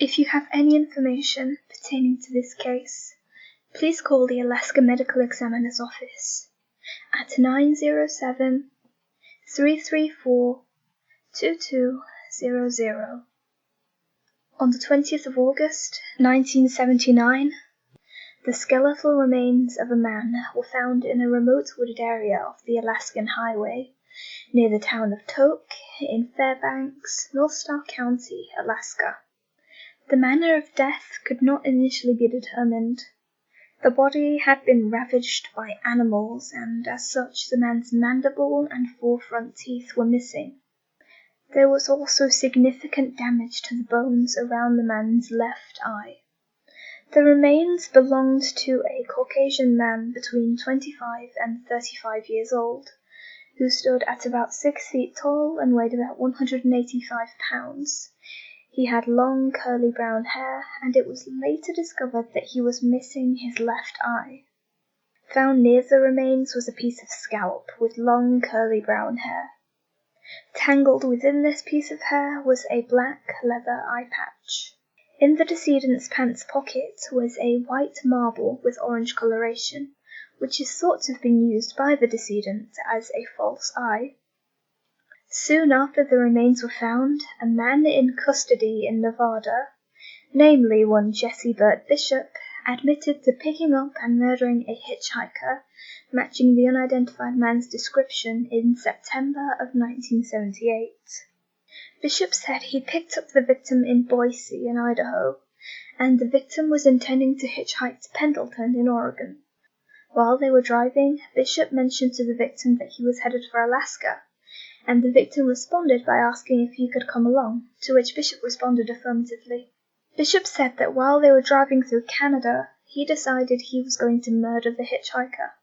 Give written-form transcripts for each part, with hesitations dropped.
If you have any information pertaining to this case, please call the Alaska Medical Examiner's Office at 907-334-2200. On the 20th of August, 1979, the skeletal remains of a man were found in a remote wooded area of the Alaskan Highway near the town of Tok in Fairbanks, North Star County, Alaska. The manner of death could not initially be determined. The body had been ravaged by animals, and as such the man's mandible and 4 front teeth were missing. There was also significant damage to the bones around the man's left eye. The remains belonged to a Caucasian man between 25 and 35 years old, who stood at about 6 feet tall and weighed about 185 pounds. He had long curly brown hair, and it was later discovered that he was missing his left eye. Found near the remains was a piece of scalp with long curly brown hair. Tangled within this piece of hair was a black leather eye patch. In the decedent's pants pocket was a white marble with orange coloration, which is thought to have been used by the decedent as a false eye. Soon after the remains were found, a man in custody in Nevada, namely one Jesse Burt Bishop, admitted to picking up and murdering a hitchhiker, matching the unidentified man's description in September of 1978. Bishop said he picked up the victim in Boise in Idaho, and the victim was intending to hitchhike to Pendleton in Oregon. While they were driving, Bishop mentioned to the victim that he was headed for Alaska, and the victim responded by asking if he could come along, to which Bishop responded affirmatively. Bishop said that while they were driving through Canada, he decided he was going to murder the hitchhiker.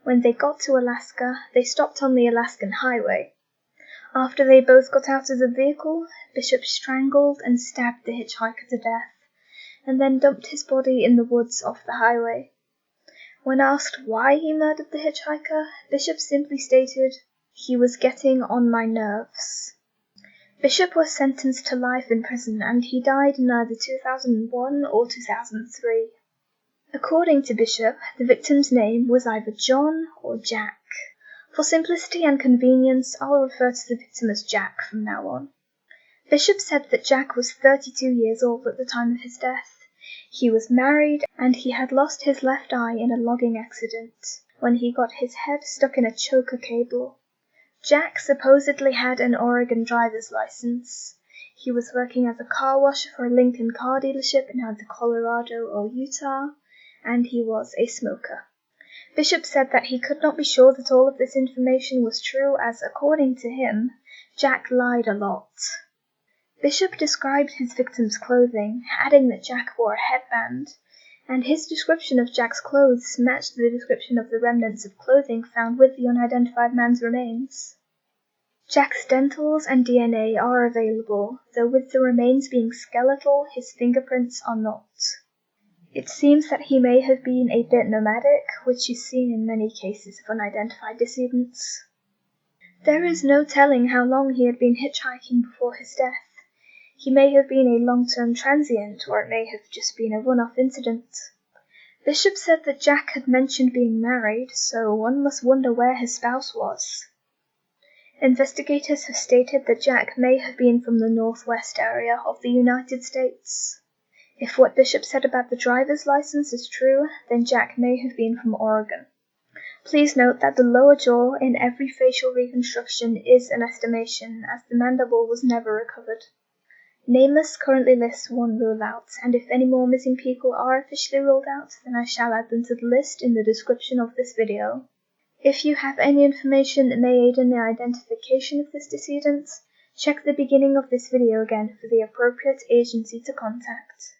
When they got to Alaska, they stopped on the Alaskan Highway. After they both got out of the vehicle, Bishop strangled and stabbed the hitchhiker to death, and then dumped his body in the woods off the highway. When asked why he murdered the hitchhiker, Bishop simply stated, "He was getting on my nerves." Bishop was sentenced to life in prison, and he died in either 2001 or 2003. According to Bishop, the victim's name was either John or Jack. For simplicity and convenience, I'll refer to the victim as Jack from now on. Bishop said that Jack was 32 years old at the time of his death. He was married, and he had lost his left eye in a logging accident when he got his head stuck in a choker cable. Jack supposedly had an Oregon driver's license. He was working as a car washer for a Lincoln car dealership in either Colorado or Utah, and he was a smoker. Bishop said that he could not be sure that all of this information was true as, according to him, Jack lied a lot. Bishop described his victim's clothing, adding that Jack wore a headband, and his description of Jack's clothes matched the description of the remnants of clothing found with the unidentified man's remains. Jack's dentals and DNA are available, though with the remains being skeletal, his fingerprints are not. It seems that he may have been a bit nomadic, which is seen in many cases of unidentified decedents. There is no telling how long he had been hitchhiking before his death. He may have been a long-term transient, or it may have just been a one-off incident. Bishop said that Jack had mentioned being married, so one must wonder where his spouse was. Investigators have stated that Jack may have been from the northwest area of the United States. If what Bishop said about the driver's license is true, then Jack may have been from Oregon. Please note that the lower jaw in every facial reconstruction is an estimation, as the mandible was never recovered. NamUs currently lists one rule out, and if any more missing people are officially ruled out, then I shall add them to the list in the description of this video. If you have any information that may aid in the identification of this decedent, check the beginning of this video again for the appropriate agency to contact.